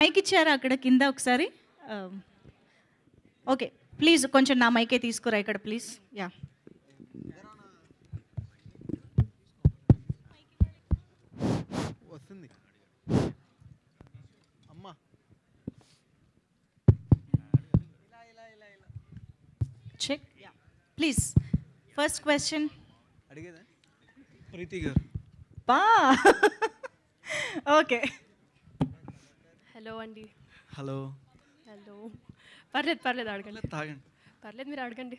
Mic ఇచ్చారా అక్కడ కింద ఒకసారి? ఓకే, ప్లీజ్ కొంచెం నా మైకే తీసుకురా ఇక్కడ ప్లీజ్. యా, వస్తుంది అమ్మా. Check. Yeah please, first question అడిగేదా? ప్రీతి గారు. బా ఓకే. హలో అండి. హలో. హలో. పర్లేదు అడగండి. తాగండి. పర్లేదు, మీరు అడగండి.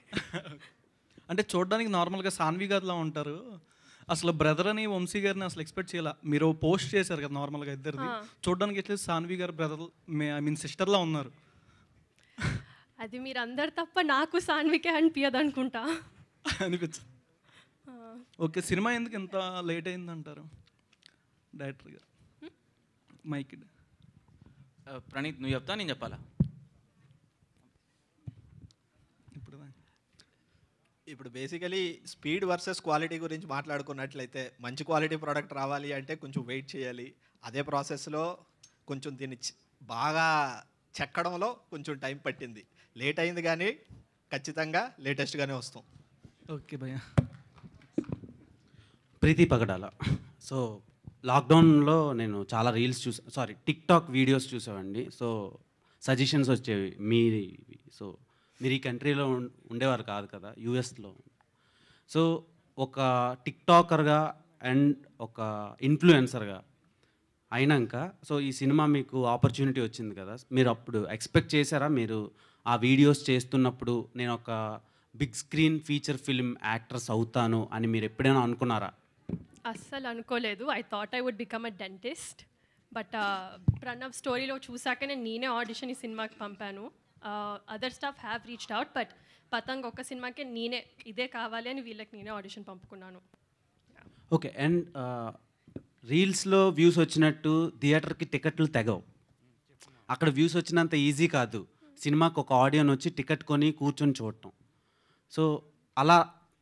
అంటే చూడడానికి నార్మల్గా సాన్వి గారిలా ఉంటారు. అసలు బ్రదర్ అని వంశీ గారిని అసలు ఎక్స్పెక్ట్ చేయాల. మీరు పోస్ట్ చేశారు కదా నార్మల్గా ఇద్దరిది, చూడడానికి ఎట్లా సాన్వి గారు బ్రదర్ ఐ మీన్ సిస్టర్లా ఉన్నారు. అది మీరు అందరు తప్ప నాకు సాన్వికే అనిపించదు అనుకుంటా. అనిపించదు. ఓకే, సినిమా ఎందుకు ఇంత లేట్ అయిందంటారు డైరెక్టర్ గారు? మైక్ ప్రణీత్, నువ్వు చెప్తా నేను చెప్పాలా? ఇప్పుడు బేసికలీ స్పీడ్ వర్సెస్ క్వాలిటీ గురించి మాట్లాడుకున్నట్లయితే, మంచి క్వాలిటీ ప్రోడక్ట్ రావాలి అంటే కొంచెం వెయిట్ చేయాలి. అదే ప్రాసెస్లో కొంచెం దీన్ని బాగా చెక్కడంలో కొంచెం టైం పట్టింది. లేట్ అయింది కానీ ఖచ్చితంగా లేటెస్ట్గానే వస్తాం. ఓకే భయ్యా. ప్రీతి పగడాల. సో లాక్డౌన్లో నేను చాలా రీల్స్ టిక్టాక్ వీడియోస్ చూసామండి. సో సజెషన్స్ వచ్చేవి సో మీరు ఈ కంట్రీలో ఉండేవారు కాదు కదా, యూఎస్లో. సో ఒక టిక్టాకర్గా అండ్ ఒక ఇన్ఫ్లుయెన్సర్గా అయినాక సో ఈ సినిమా మీకు ఆపర్చునిటీ వచ్చింది కదా, మీరు అప్పుడు ఎక్స్పెక్ట్ చేశారా? మీరు ఆ వీడియోస్ చేస్తున్నప్పుడు నేను ఒక big screen feature film actress అవుతాను అని మీరు ఎప్పుడైనా అనుకున్నారా? అస్సలు అనుకోలేదు. I thought I would become a dentist. But Pranav స్టోరీలో చూసాక నేనే ఆడిషన్ ఈ సినిమాకి పంపాను. Other staff have reached out, but Patang ఒక్క సినిమాకే నేనే ఇదే కావాలి అని వీళ్ళకి నేనే ఆడిషన్ పంపుకున్నాను. ఓకే. అండ్ రీల్స్లో వ్యూస్ వచ్చినట్టు థియేటర్కి టికెట్లు తెగవు. అక్కడ వ్యూస్ వచ్చినంత ఈజీ కాదు సినిమాకి ఒక ఆడియన్ వచ్చి టికెట్ కొని కూర్చొని చూడటం. సో అలా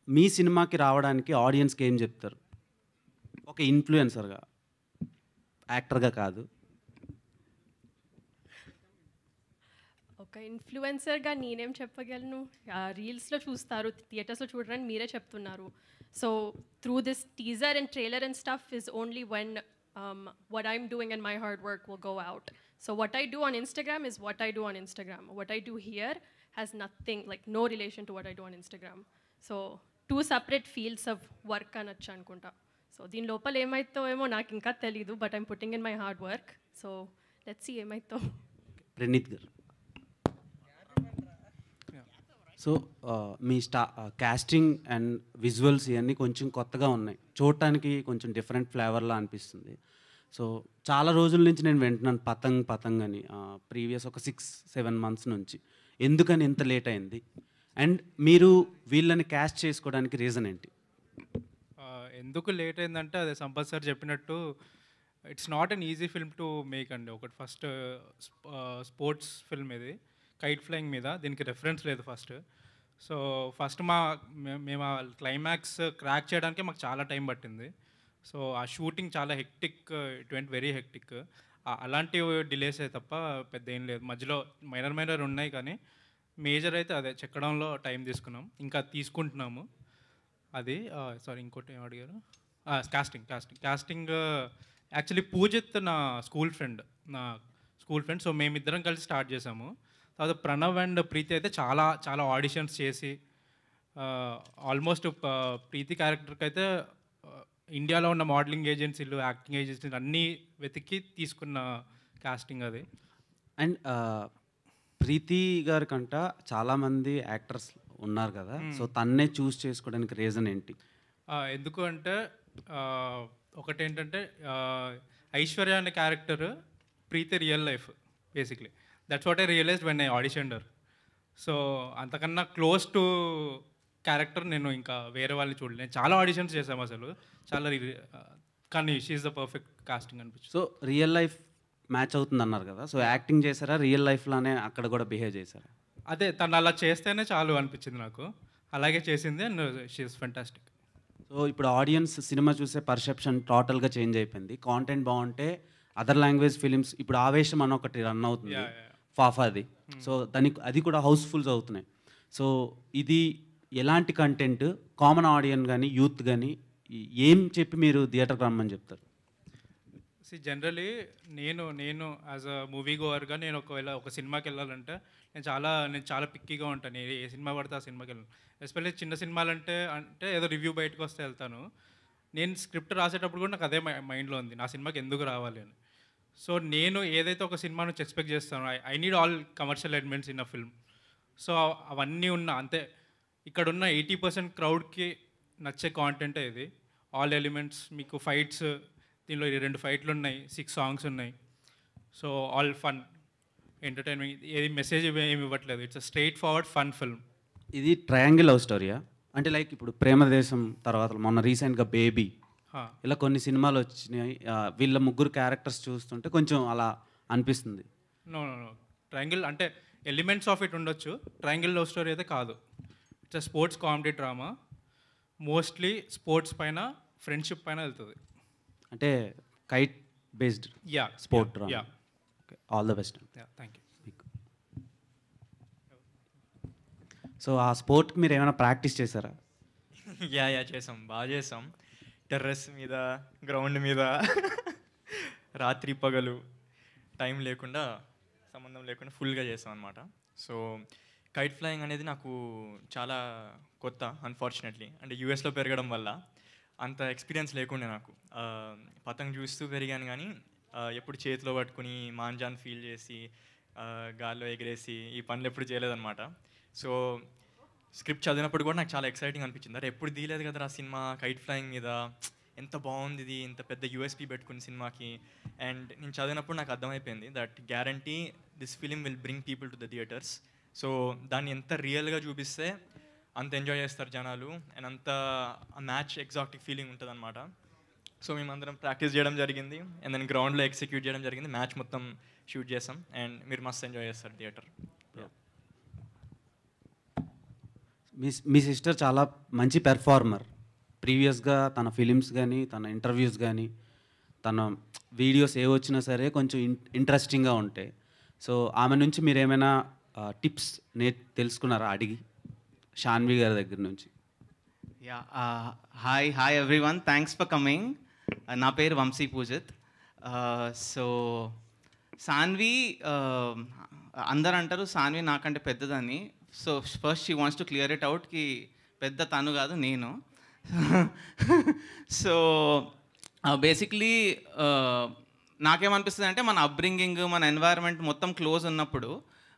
మీ సినిమాకి రావడానికి ఆడియన్స్కి ఏం చెప్తారు? ఒక ఇన్ఫ్లుయెన్సర్గా, యాక్టర్గా కాదు. ఒక ఇన్ఫ్లుయెన్సర్గా నేనేం చెప్పగలను? రీల్స్లో చూస్తారు, థియేటర్స్లో చూడరని మీరే చెప్తున్నారు. So through this teaser and trailer and stuff is only when what I'm doing and my hard work will go out. So what I do on Instagram is what I do on Instagram. What I do here has nothing, like no relation to what I do on Instagram. So two separate fields of work అనొచ్చు అనుకుంటా. So దీని లోపల ఏమైతో ఏమో నాకు ఇంకా తెలీదు, but I'm putting in my hard work. So let's see ఏమైతో. Praneeth garu. So మీ కాస్టింగ్ అండ్ విజువల్స్ ఇవన్నీ కొంచెం కొత్తగా ఉన్నాయి, చూడటానికి కొంచెం డిఫరెంట్ ఫ్లేవర్లా అనిపిస్తుంది. సో చాలా రోజుల నుంచి నేను వింటున్నాను పతంగ్ అని, ప్రీవియస్ ఒక 6-7 months నుంచి. ఎందుకని ఇంత లేట్ అయింది? అండ్ మీరు వీళ్ళని క్యాస్ట్ చేసుకోవడానికి రీజన్ ఏంటి? ఎందుకు లేట్ అయిందంటే అదే సంపత్ సార్ చెప్పినట్టు it's not an easy film to make అండి. ఒకటి ఫస్ట్ స్పోర్ట్స్ ఫిల్మ్ ఇది, కైట్ ఫ్లయింగ్ మీద, దీనికి రెఫరెన్స్ లేదు ఫస్ట్. సో ఫస్ట్ మేము ఆ క్లైమాక్స్ క్రాక్ చేయడానికి మాకు చాలా టైం పట్టింది. సో ఆ షూటింగ్ చాలా hectic, it went very hectic. అలాంటి డిలేస్ అయితే తప్ప పెద్ద ఏం లేదు. మధ్యలో మైనర్ ఉన్నాయి కానీ మేజర్ అయితే అదే చెక్కడంలో టైం తీసుకున్నాం, ఇంకా తీసుకుంటున్నాము. అది సారీ ఇంకోటి ఏం అడిగారు? కాస్టింగ్ యాక్చువల్లీ పూజిత్ నా స్కూల్ ఫ్రెండ్. సో మేమిద్దరం కలిసి స్టార్ట్ చేసాము. తర్వాత ప్రణవ్ అండ్ ప్రీతి అయితే చాలా చాలా ఆడిషన్స్ చేసి ఆల్మోస్ట్ ప్రీతి క్యారెక్టర్కి అయితే ఇండియాలో ఉన్న మోడలింగ్ ఏజెన్సీలు, యాక్టింగ్ ఏజెన్సీలు అన్నీ వెతికి తీసుకున్న కాస్టింగ్ అది. అండ్ ప్రీతి గారి కంట చాలామంది యాక్టర్స్ ఉన్నారు కదా, సో తన్నే చూస్ చేసుకోవడానికి రీజన్ ఏంటి? ఎందుకు అంటే ఒకటేంటంటే ఐశ్వర్య అనే character Preethi real life basically. That's what I realised when I auditioned her. So అంతకన్నా క్లోజ్ టు క్యారెక్టర్ నేను ఇంకా వేరే వాళ్ళని చూడలేదు. నేను చాలా ఆడిషన్స్ చేసాము అసలు చాలా, కానీ she is the perfect casting అనిపించింది. సో రియల్ లైఫ్ మ్యాచ్ అవుతుంది అన్నారు కదా, సో యాక్టింగ్ చేశారా, రియల్ లైఫ్లోనే అక్కడ కూడా బిహేవ్ చేశారా? అదే తను అలా చేస్తేనే చాలు అనిపించింది నాకు, అలాగే చేసింది. And she is fantastic. So ఇప్పుడు ఆడియన్స్ సినిమా చూసే పర్సెప్షన్ టోటల్గా చేంజ్ అయిపోయింది. కాంటెంట్ బాగుంటే అదర్ లాంగ్వేజ్ ఫిలిమ్స్ ఇప్పుడు ఆవేశం అని ఒకటి రన్ అవుతుంది Yeah, yeah. ఫాఫాది. సో దానికి అది కూడా హౌస్ఫుల్స్ అవుతున్నాయి. సో ఇది ఎలాంటి కంటెంట్ కామన్ ఆడియన్స్ కానీ యూత్ కానీ ఏం చెప్పి మీరు థియేటర్కి రమ్మని చెప్తారు? జనరలీ నేను యాజ్ అ మూవీ గోవర్గా నేను ఒకవేళ ఒక సినిమాకి వెళ్ళాలంటే నేను చాలా పిక్కీగా ఉంటాను. ఏ సినిమా పడితే ఆ సినిమాకి వెళ్ళను. ఎస్పెషల్లీ చిన్న సినిమాలు అంటే ఏదో రివ్యూ బయటకు వస్తే వెళ్తాను. నేను స్క్రిప్ట్ రాసేటప్పుడు కూడా నాకు అదే మైండ్లో ఉంది, నా సినిమాకి ఎందుకు రావాలి అని. సో నేను ఏదైతే ఒక సినిమా నుంచి ఎక్స్పెక్ట్ చేస్తానో I need all commercial elements in a film. So అవన్నీ అంతే ఇక్కడున్న 80% క్రౌడ్కి నచ్చే కాంటెంటే ఇది. ఆల్ ఎలిమెంట్స్, మీకు ఫైట్స్, దీనిలో 2 ఫైట్లు ఉన్నాయి, 6 సాంగ్స్ ఉన్నాయి. సో ఆల్ ఫన్ ఎంటర్టైన్మెంట్, ఏది మెసేజ్ ఏమి ఇవ్వట్లేదు. It's a straight forward fun film. ఇది ట్రయాంగిల్ లవ్ స్టోరీయా? అంటే లైక్ ఇప్పుడు ప్రేమదేశం తర్వాత మొన్న రీసెంట్గా బేబీ, ఇలా కొన్ని సినిమాలు వచ్చినాయి. వీళ్ళ ముగ్గురు క్యారెక్టర్స్ చూస్తుంటే కొంచెం అలా అనిపిస్తుంది. నో ట్రయాంగిల్ అంటే ఎలిమెంట్స్ ఆఫ్ ఇట్ ఉండొచ్చు, ట్రయాంగిల్ లవ్ స్టోరీ అయితే కాదు. It's a sports comedy drama, mostly sports పైన, ఫ్రెండ్షిప్ పైన వెళ్తుంది. అంటే kite based sport drama. All the best. Thank you. So ఆ స్పోర్ట్కి మీరు ఏమైనా ప్రాక్టీస్ చేశారా? యా చేసాం, బాగా చేసాం. టెర్రస్ మీద, గ్రౌండ్ మీద, రాత్రి పగలు టైం లేకుండా, సంబంధం లేకుండా ఫుల్గా చేసాం అనమాట. సో కైట్ ఫ్లయింగ్ అనేది నాకు చాలా కొత్త, అన్ఫార్చునేట్లీ. అంటే యూఎస్లో పెరగడం వల్ల అంత ఎక్స్పీరియన్స్ లేకుండే నాకు. పతంగ్ చూస్తూ పెరిగాను కానీ ఎప్పుడు చేతిలో పట్టుకుని మాంజాన్ ఫీల్ చేసి గాల్లో ఎగిరేసి ఈ పనులు ఎప్పుడు చేయలేదన్నమాట. సో స్క్రిప్ట్ చదివినప్పుడు కూడా నాకు చాలా ఎక్సైటింగ్ అనిపించింది. అరే ఎప్పుడు తీయలేదు కదా ఆ సినిమా కైట్ ఫ్లయింగ్ మీద, ఎంత బాగుంది ఇది, ఇంత పెద్ద యూఎస్పీ పెట్టుకున్న సినిమాకి. అండ్ నేను చదివినప్పుడు నాకు అర్థమైపోయింది that guarantee this film will bring people to the theatres. So దాన్ని ఎంత రియల్గా చూపిస్తే అంత ఎంజాయ్ చేస్తారు జనాలు, అండ్ అంత మ్యాచ్ ఎగ్జాక్టిక్ ఫీలింగ్ ఉంటుంది అనమాట. సో మేమందరం ప్రాక్టీస్ చేయడం జరిగింది, అండ్ దెన్ గ్రౌండ్లో ఎగ్జిక్యూట్ చేయడం జరిగింది. మ్యాచ్ మొత్తం షూట్ చేసాం, అండ్ మీరు మస్తు ఎంజాయ్ చేస్తారు థియేటర్. మీ సిస్టర్ చాలా మంచి పెర్ఫార్మర్. ప్రీవియస్గా తన ఫిలిమ్స్ కానీ, తన ఇంటర్వ్యూస్ కానీ, తన వీడియోస్ ఏ వచ్చినా సరే కొంచెం ఇంట్రెస్టింగ్గా ఉంటాయి. సో ఆమె నుంచి మీరు ఏమైనా టిప్స్ తెలుసుకున్నారా అడిగి, షాన్వి గారి దగ్గర నుంచి? Yeah hi everyone, thanks for coming. నా పేరు వంశీ పూజిత్. సో సాన్వి, అందరు అంటారు సాన్వి నాకంటే పెద్దదని. So first she wants to clear it out కి పెద్ద తను కాదు, నేను. సో బేసిక్లీ నాకేమనిపిస్తుంది అంటే మన అప్బ్రింగింగ్, మన ఎన్వైరన్మెంట్ మొత్తం క్లోజ్ ఉన్నప్పుడు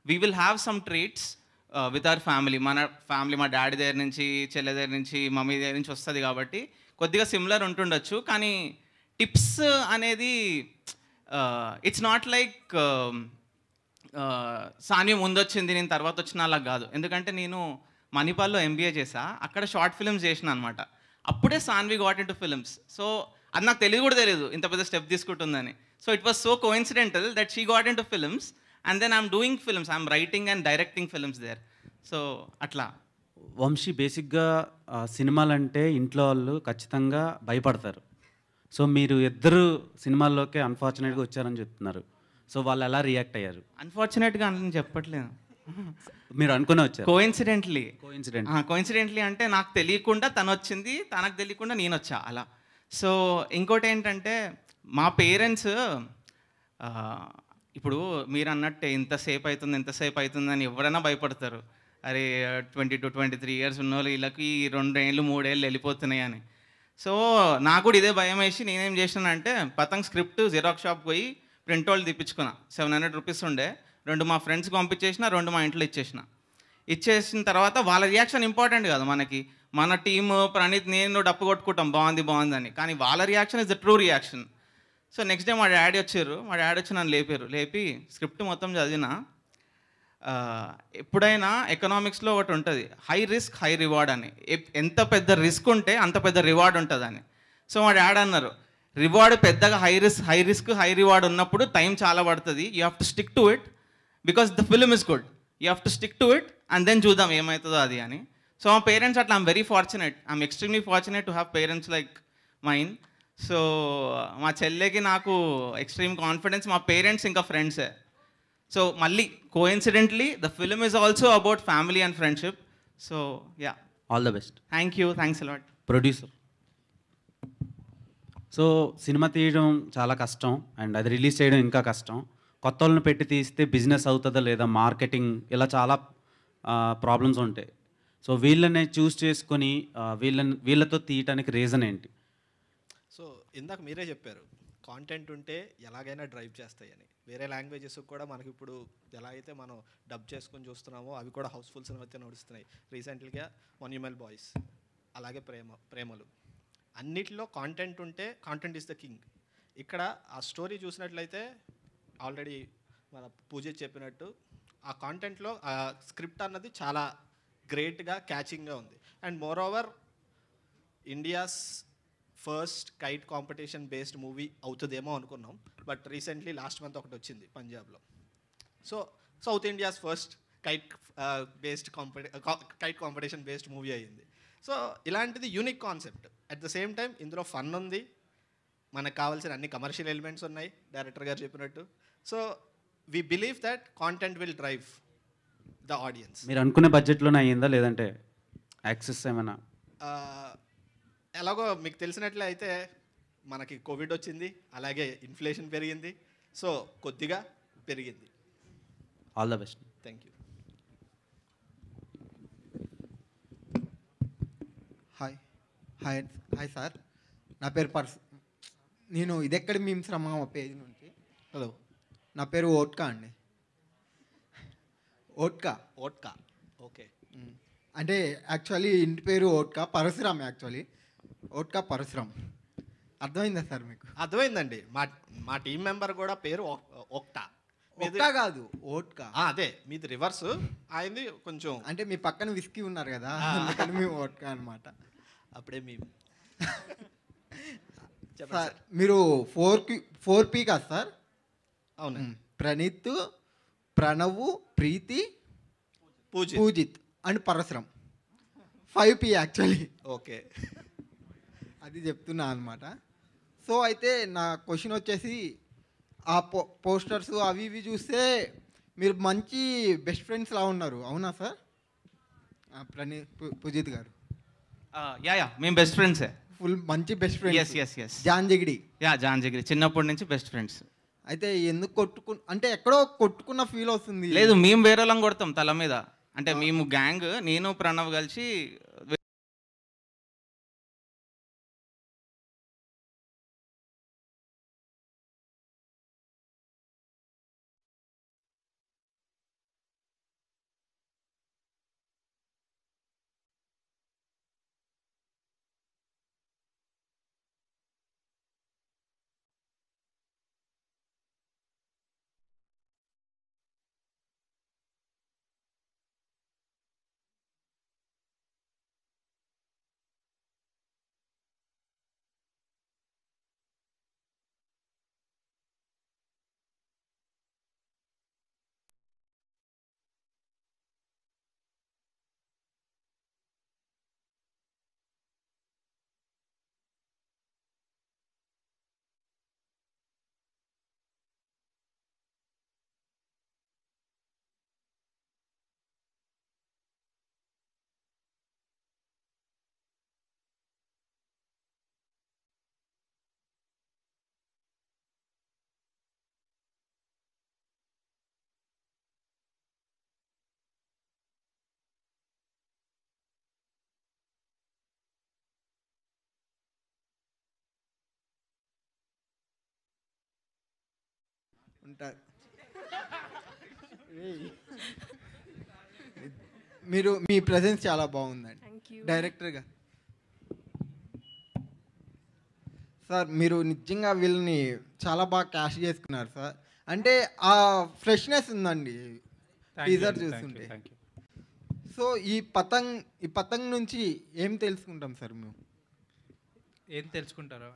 we will have some treats with our family. మన ఫ్యామిలీ, మా డాడీ దగ్గర నుంచి, చెల్లె దగ్గర నుంచి, మమ్మీ దగ్గర నుంచి వస్తుంది కాబట్టి కొద్దిగా సిమిలర్ ఉంటుండొచ్చు. కానీ టిప్స్ అనేది ఇట్స్ నాట్ లైక్ సాన్వి ముందు వచ్చింది నేను తర్వాత వచ్చిన అలా కాదు. ఎందుకంటే నేను మణిపాల్లో ఎంబీఏ చేసా, అక్కడ షార్ట్ ఫిల్మ్స్ చేసిన అనమాట. అప్పుడే Saanvi got into films. So అది నాకు తెలియదు కూడా తెలియదు ఇంత పెద్ద స్టెప్ తీసుకుంటుందని. So it was so coincidental that she got into films, and then I'm doing films, I'm writing and directing films there. So అట్లా. వంశీ, బేసిక్గా సినిమాలంటే ఇంట్లో వాళ్ళు ఖచ్చితంగా భయపడతారు. సో మీరు ఇద్దరు సినిమాల్లోకే అన్ఫార్చునేట్గా వచ్చారని చెప్తున్నారు. సో వాళ్ళు ఎలా రియాక్ట్ అయ్యారు? అన్ఫార్చునేట్గా అని చెప్పట్లేదు, మీరు అనుకునే వచ్చారు. కోఇన్సిడెంట్లీ అంటే నాకు తెలియకుండా తను వచ్చింది, తనకు తెలియకుండా నేను వచ్చా అలా. సో ఇంకోటి ఏంటంటే మా పేరెంట్స్ ఇప్పుడు మీరు అన్నట్టే ఎంతసేపు అవుతుంది అని ఎవరైనా భయపడతారు. అరే 20 to 23 years ఉన్న వాళ్ళు వీళ్ళకి 2 ఏళ్ళు 3 ఏళ్ళు వెళ్ళిపోతున్నాయి అని. సో నాకు కూడా ఇదే భయం వేసి నేనేం చేసినానంటే పతంగ్ స్క్రిప్ట్ జిరాక్స్ షాప్ పోయి ప్రింట్ వాళ్ళు తెప్పించుకున్నా. 700 rupees ఉండే, 2 మా ఫ్రెండ్స్కి పంపించేసిన, 2 మా ఇంట్లో ఇచ్చేసిన తర్వాత వాళ్ళ రియాక్షన్ ఇంపార్టెంట్ కాదు మనకి. మన టీము ప్రణీత్ నేను డప్పు కొట్టుకుంటాం బాగుందని, కానీ వాళ్ళ reaction is the true reaction. So next day మా డాడీ వచ్చి నన్ను లేపి స్క్రిప్ట్ మొత్తం చదివిన. ఎప్పుడైనా ఎకనామిక్స్లో ఒకటి ఉంటుంది, హై రిస్క్ హై రివార్డ్ అని. ఎంత పెద్ద రిస్క్ ఉంటే అంత పెద్ద రివార్డ్ ఉంటుందని. సో మా డాడీ అన్నారు, రివార్డ్ పెద్దగా హై రిస్క్ హై రివార్డ్ ఉన్నప్పుడు టైం చాలా పడుతుంది, you have to stick to it because the film is good, you have to stick to it and then చూద్దాం ఏమవుతుందో అది అని. సో మా పేరెంట్స్ అట్లా I'm very fortunate, I'm extremely fortunate to have parents like mine. So మా చెల్లెకి నాకు extreme confidence, మా పేరెంట్స్ ఇంకా ఫ్రెండ్సే. సో మళ్ళీ coincidentally the film is also about family and friendship. So yeah, all the best. Thanks a lot. Producer. So cinema తీయడం చాలా కష్టం అండ్ అది రిలీజ్ చేయడం ఇంకా కష్టం. కొత్త వాళ్ళని పెట్టి తీస్తే బిజినెస్ అవుతుందా లేదా, మార్కెటింగ్, ఇలా చాలా ప్రాబ్లమ్స్ ఉంటాయి. సో వీళ్ళని చూస్ చేసుకొని వీళ్ళతో తీయటానికి రీజన్ ఏంటి? సో ఇందాక మీరే చెప్పారు కాంటెంట్ ఉంటే ఎలాగైనా డ్రైవ్ చేస్తాయని. వేరే లాంగ్వేజెస్ కూడా మనకి ఇప్పుడు ఎలా అయితే మనం డబ్ చేసుకొని చూస్తున్నామో అవి కూడా హౌస్ఫుల్స్ మధ్య నడుస్తున్నాయి. రీసెంట్గా మొన్యుమల్ బాయ్స్, అలాగే ప్రేమలు, అన్నిటిలో కాంటెంట్ ఉంటే కాంటెంట్ ఈస్ ద కింగ్. ఇక్కడ ఆ స్టోరీ చూసినట్లయితే ఆల్రెడీ మన పూజ చెప్పినట్టు ఆ కాంటెంట్లో ఆ స్క్రిప్ట్ అన్నది చాలా గ్రేట్గా క్యాచింగ్గా ఉంది. And more over India's first kite competition based movie అవుతుందేమో అనుకున్నాం, బట్ రీసెంట్లీ లాస్ట్ మంత్ ఒకటి వచ్చింది పంజాబ్లో. So south India's first kite competition based movie అయ్యింది. సో ఇలాంటిది unique concept. At the same time ఇందులో ఫన్ ఉంది, మనకు కావాల్సిన అన్ని కమర్షియల్ ఎలిమెంట్స్ ఉన్నాయి డైరెక్టర్ గారు చెప్పినట్టు. So we believe that content will drive the audience. మీరు అనుకునే బడ్జెట్లోనే అయ్యిందా లేదంటే యాక్సెస్ ఏమైనా? ఎలాగో మీకు తెలిసినట్లే అయితే మనకి కోవిడ్ వచ్చింది, అలాగే ఇన్ఫ్లేషన్ పెరిగింది, సో కొద్దిగా పెరిగింది. All the best. Thank you. Hi sir, నా పేరు నేను ఇదెక్కడ మీమ్స్ రమ్మా పేజ్ నుంచి. హలో, నా పేరు ఓట్కా అండి. Vodka okay. అంటే యాక్చువల్లీ ఇంటి పేరు ఓట్కా పరశురామ్. యాక్చువల్లీ ఓట్కా పరశురామ్. అర్థమైందా సార్ మీకు? అర్థమైందండి. మా టీం మెంబర్ కూడా పేరు ఓక్టా. ఓట్కా కాదు, ఓట్కా. అదే మీది రివర్స్, ఆయనది కొంచెం. అంటే మీ పక్కన విస్కీ ఉన్నారు కదా, అందుకని మేము ఓట్కా అనమాట. అప్పుడే మేము సార్ మీరు 4P కాదు సార్? అవును. Praneeth, Pranav, Preethi, Poojith and Parashuram. 5P actually. Okay, అది చెప్తున్నా అనమాట. సో అయితే నా క్వశ్చన్ వచ్చేసి, ఆ పోస్టర్స్ అవి ఇవి చూస్తే మీరు మంచి బెస్ట్ ఫ్రెండ్స్ లా ఉన్నారు, అవునా సార్? పూజిత్ గారు. యా మేము బెస్ట్ ఫ్రెండ్సే. ఫుల్ మంచి బెస్ట్ ఫ్రెండ్స్. ఎస్. జాంజిగిడి. జాంజిగిరి చిన్నప్పటి నుంచి బెస్ట్ ఫ్రెండ్స్. అయితే ఎందుకు అంటే ఎక్కడో కొట్టుకున్న ఫీల్ వస్తుంది. లేదు, మేము వేరేలాగా కొడతాం తల మీద. అంటే మేము గ్యాంగ్, నేను ప్రణవ్ కలిసి ఉంటారు. మీరు మీ ప్రెజెన్స్ చాలా బాగుందండి డైరెక్టర్గా. సార్ మీరు నిజంగా వీళ్ళని చాలా బాగా క్యాష్ చేసుకున్నారు సార్. అంటే ఆ ఫ్రెష్నెస్ ఉందండి టీజర్ చూస్తుంటే. సో ఈ పతంగ్ నుంచి ఏం తెలుసుకుంటాం సార్ మేము? ఏం తెలుసుకుంటారా?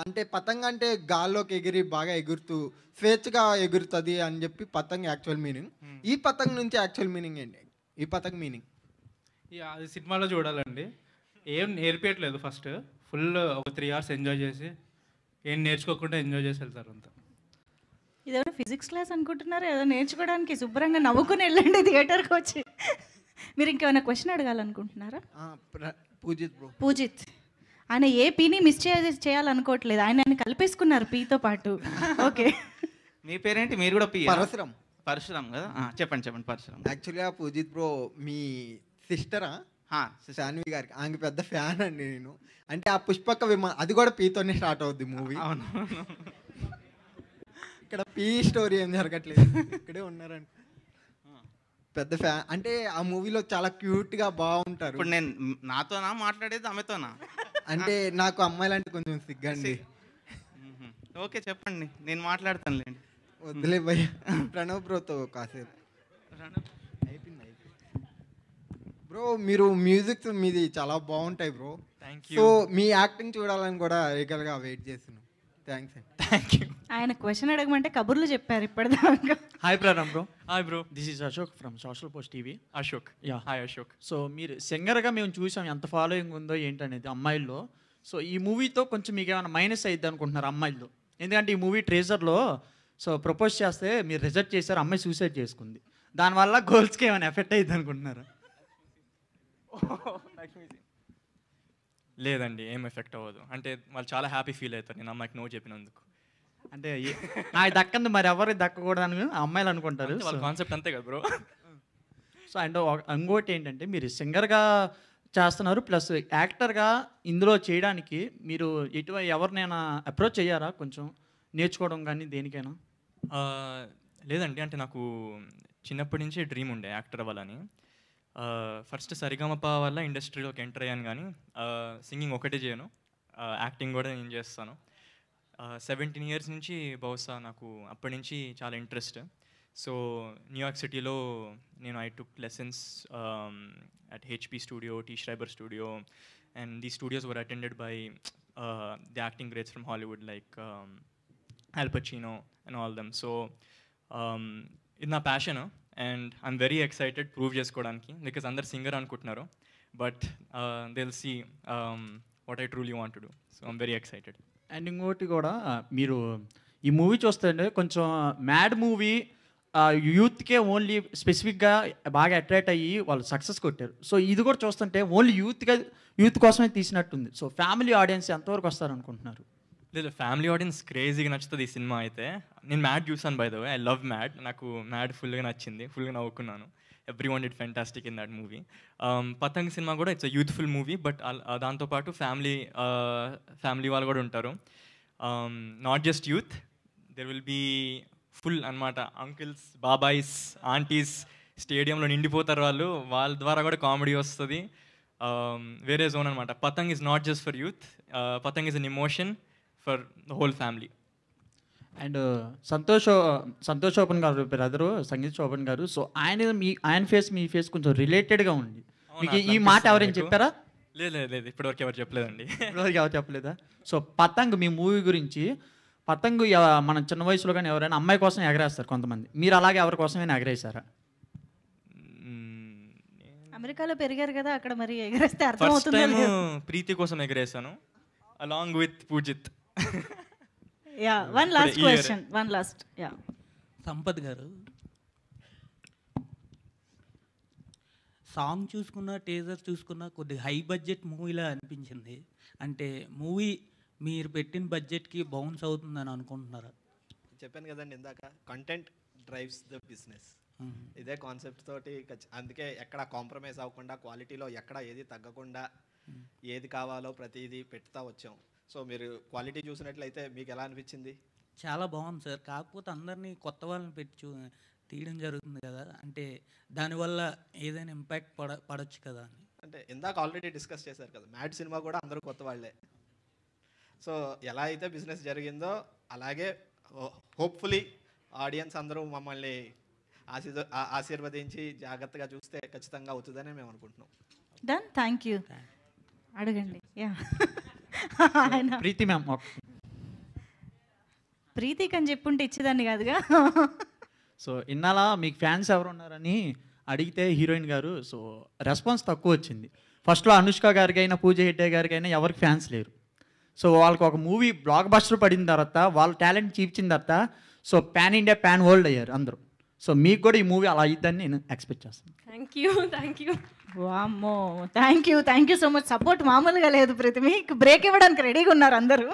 అంటే పతంగ్ అంటే గాల్లోకి ఎగిరి బాగా ఎగురుతూ స్వేచ్ఛగా ఎగురుతుంది అని చెప్పి పతంగ్ యాక్చువల్ మీనింగ్. ఈ పతంగ్ నుంచి యాక్చువల్ మీనింగ్ ఏంటి? ఈ పతంగ్ మీనింగ్ అది సినిమాలో చూడాలండి. ఏం నేర్పించట్లేదు. ఫస్ట్ ఫుల్ ఒక 3 hours ఎంజాయ్ చేసి ఏం నేర్చుకోకుండా ఎంజాయ్ చేసి వెళ్తారు అంతా. ఇదేమైనా ఫిజిక్స్ క్లాస్ అనుకుంటున్నారా? ఏదో నేర్చుకోవడానికి శుభ్రంగా నవ్వుకుని వెళ్ళండి థియేటర్కి వచ్చి. మీరు ఇంకేమైనా క్వశ్చన్ అడగాలనుకుంటున్నారా? పూజిత్ బ్రో. పూజిత్ ఆయన ఏ పీని మిస్ చేయాలనుకోవట్లేదు, ఆయన కలిపేసుకున్నారు పీతో పాటు. ఓకే, మీ పేరేంటి? మీరు కూడా పి? పరశురం. పరశురామ్ కదా? చెప్పండి పరశురామ్. యాక్చువల్గా పూజిత్ బ్రో మీ సిస్టరా శాన్వి గారికి, ఆమె పెద్ద ఫ్యాన్ అండి నేను. అంటే ఆ పుష్పక విమానం అది కూడా పీతోనే స్టార్ట్ అవుద్ది మూవీ. అవును. ఇక్కడ పీ స్టోరీ ఏం జరగట్లేదు, ఇక్కడే ఉన్నారండి. పెద్ద ఫ్యాన్. అంటే ఆ మూవీలో చాలా క్యూట్గా బాగుంటారు. ఇప్పుడు నేను నాతోనా మాట్లాడేది ఆమెతోనా? అంటే నాకు అమ్మాయిలంటే కొంచెం సిగ్గండి. ఓకే చెప్పండి, నేను మాట్లాడతానులేండి. వద్దులే భయ్య, ప్రణవ్ బ్రోతో కాసేపు. బ్రో మీరు మ్యూజిక్ మీది చాలా బాగుంటాయి బ్రో. సో మీ యాక్టింగ్ చూడాలని కూడా రేగల్గా వెయిట్ చేస్తున్నాం. థ్యాంక్స్ అండి. Thank you. ఆయన క్వశ్చన్ అడగమంటే కబుర్లు చెప్పారు ఇప్పటిదాకా. Hi Pranam bro. Hi bro. This is Ashok from social post TV. Ashok. Yeah. Hi Ashok. So మీరు సింగర్గా మేము చూసాం ఎంత ఫాలోయింగ్ ఉందో ఏంటనేది అమ్మాయిల్లో. సో ఈ మూవీతో కొంచెం మీకు ఏమైనా మైనస్ అయ్యిద్ది అనుకుంటున్నారు అమ్మాయిల్లో? ఎందుకంటే ఈ మూవీ ట్రేజర్లో సో ప్రపోజ్ చేస్తే మీరు రిజెక్ట్ చేశారు, అమ్మాయి సూసైడ్ చేసుకుంది. దానివల్ల గర్ల్స్కి ఏమైనా ఎఫెక్ట్ అయ్యిద్ది అనుకుంటున్నారా? లేదండి, ఏం ఎఫెక్ట్ అవ్వదు. అంటే వాళ్ళు చాలా హ్యాపీ ఫీల్ అవుతారు నేను అమ్మాయికి నో చెప్పినందుకు. అంటే నాకు దక్కంది మరి ఎవరికి దక్కకూడదని అమ్మాయిలు అనుకుంటారు. వాళ్ళ కాన్సెప్ట్ అంతే కదా బ్రో. సో అండ్ ఇంకోటి ఏంటంటే మీరు సింగర్గా చేస్తున్నారు ప్లస్ యాక్టర్గా ఇందులో చేయడానికి మీరు ఎవరినైనా అప్రోచ్ అయ్యారా కొంచెం నేర్చుకోవడం కానీ దేనికైనా? లేదండి, అంటే నాకు చిన్నప్పటి నుంచి డ్రీమ్ ఉండే యాక్టర్ అవ్వాలని. ఫస్ట్ సరిగమప వల్ల ఇండస్ట్రీలోకి ఎంటర్ అయ్యాను, కానీ సింగింగ్ ఒకటే చేయను, యాక్టింగ్ కూడా నేను చేస్తాను. 17 years నుంచి బహుశా నాకు అప్పటి నుంచి చాలా ఇంట్రెస్ట్. సో న్యూయార్క్ సిటీలో నేను I took lessons at HB studio, T Schreiber studio, and the studios were attended by the acting greats from Hollywood like Al Pacino and all them. So ఇది నా passion and I'm very excited prove చేసుకోవడానికి, because అందరు singer అనుకుంటున్నారు, but they will see what I truly want to do. So I'm very excited. And ఇంకోటి కూడా మీరు ఈ movie చూస్తుంటే కొంచెం మ్యాడ్ మూవీ యూత్కే ఓన్లీ స్పెసిఫిక్గా బాగా అట్రాక్ట్ అయ్యి వాళ్ళు సక్సెస్ కొట్టారు. సో ఇది కూడా చూస్తుంటే ఓన్లీ యూత్ కోసమే తీసినట్టుంది. సో ఫ్యామిలీ ఆడియన్స్ ఎంతవరకు వస్తారు అనుకుంటున్నారు? లేదు, ఫ్యామిలీ ఆడియన్స్ క్రేజీగా నచ్చుతుంది ఈ సినిమా అయితే. నేను మ్యాడ్ చూసాను by the way, I love Mad. నాకు మ్యాడ్ ఫుల్గా నచ్చింది, ఫుల్గా నవ్వుకున్నాను. Everyone did fantastic in that movie. Patang సినిమా కూడా it's a youthful movie, but దాంతోపాటు ఫ్యామిలీ వాళ్ళు కూడా ఉంటారు. Not just youth, there will be full అనమాట. అంకిల్స్, బాబాయ్స్, ఆంటీస్ స్టేడియంలో నిండిపోతారు వాళ్ళు. వాళ్ళ ద్వారా కూడా కామెడీ వస్తుంది. వేరే జోన్ అనమాట. Patang is not just for youth, Patang is an emotion for the whole family. And Santosh ఓపెన్ గారు బ్రదరు, సంగీత్ శోభన్ గారు. సో ఆయన ఫేస్ మీ ఫేస్ కొంచెం రిలేటెడ్గా ఉంది. మీకు ఈ మాట ఎవరైనా చెప్పారా? లేదు, ఇప్పటివరకు ఎవరు చెప్పలేదండి. ఇప్పటివరకు ఎవరు చెప్పలేదా? సో పతంగ్ మీ మూవీ గురించి, పతంగ్ మన చిన్న వయసులో కానీ ఎవరైనా అమ్మాయి కోసం ఎగరేస్తారు కొంతమంది, మీరు అలాగే ఎవరి కోసమైనా ఎగరేసారా? అమెరికాలో పెరిగారు కదా, అక్కడ మరి ఎగరేస్తే అర్థం ఫస్ట్ టైం అవుతుంది. ప్రీతి కోసం ఎగరేసాను along with Poojith. Yeah, one last question, one last. Yeah, Sampath garu, song చూసుకున్న టేజర్ చూసుకున్న కొద్దిగా హై బడ్జెట్ మూవీలా అనిపించింది. అంటే మూవీ మీరు పెట్టిన బడ్జెట్కి బౌన్స్ అవుతుందని అనుకుంటున్నారా? చెప్పాను కదండి ఇందాక, కంటెంట్ డ్రైవ్స్ ద బిజినెస్. ఇదే కాన్సెప్ట్ తోటి అందుకే ఎక్కడ కాంప్రమైజ్ అవ్వకుండా, క్వాలిటీలో ఎక్కడ ఏది తగ్గకుండా, ఏది కావాలో ప్రతిదీ పెడతా వచ్చాం. సో మీరు క్వాలిటీ చూసినట్లయితే మీకు ఎలా అనిపించింది? చాలా బాగుంది సార్. కాకపోతే అందరినీ కొత్త వాళ్ళని పెట్టి తీయడం జరుగుతుంది కదా, అంటే దానివల్ల ఏదైనా ఇంపాక్ట్ పడవచ్చు కదా అని. అంటే ఇందాక ఆల్రెడీ డిస్కస్ చేశారు కదా, మ్యాడ్ సినిమా కూడా అందరూ కొత్త వాళ్ళే. సో ఎలా అయితే బిజినెస్ జరిగిందో అలాగే హోప్ఫుల్లీ ఆడియన్స్ అందరూ మమ్మల్ని ఆశీర్వదించి జాగ్రత్తగా చూస్తే ఖచ్చితంగా అవుతుందని మేము అనుకుంటున్నాం. Done, thank you. అడగండి. యా, ప్రీతి మ్యామ్. ప్రీతికి అని చెప్పుంటే ఇచ్చేదాన్ని కాదుగా. సో ఇన్నాళ్ళ మీకు ఫ్యాన్స్ ఎవరు ఉన్నారని అడిగితే హీరోయిన్ గారు సో రెస్పాన్స్ తక్కువ వచ్చింది. ఫస్ట్లో అనుష్క గారికి అయినా పూజ హెగ్డే గారికి అయినా ఎవరికి ఫ్యాన్స్ లేరు. సో వాళ్ళకి ఒక మూవీ బ్లాక్ బస్టర్ పడిన తర్వాత వాళ్ళ టాలెంట్ చూపించిన తర్వాత so pan India pan world అయ్యారు అందరూ. సో మీకు కూడా ఈ మూవీ అలా అయిద్దని నేను ఎక్స్పెక్ట్ చేస్తాను. Thank you. వామ్మో, thank you so much. Support మామూలుగా లేదు ప్రతిమి, బ్రేక్ ఇవ్వడానికి రెడీగా ఉన్నారు అందరూ.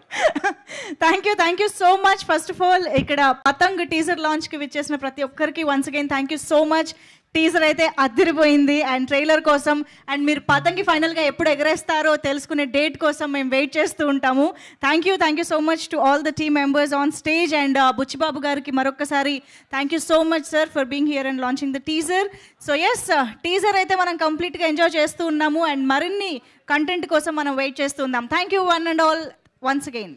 Thank you so much. First of all ఇక్కడ పతంగ్ టీజర్ లాంచ్కి విచ్చేసిన ప్రతి ఒక్కరికి once again thank you so much. Teaser అయితే అదిరిపోయింది అండ్ ట్రైలర్ కోసం అండ్ మీరు పతంగి ఫైనల్గా ఎప్పుడు ఎగరేస్తారో తెలుసుకునే డేట్ కోసం మేము వెయిట్ చేస్తూ ఉంటాము. Thank you so much to all the team members on stage and Buchibabu గారికి మరొకసారి thank you so much sir for being here and launching the teaser. So yes, teaser అయితే మనం కంప్లీట్గా ఎంజాయ్ చేస్తూ ఉన్నాము అండ్ మరిన్ని కంటెంట్ కోసం మనం వెయిట్ చేస్తూ ఉన్నాం. Thank you one and all once again.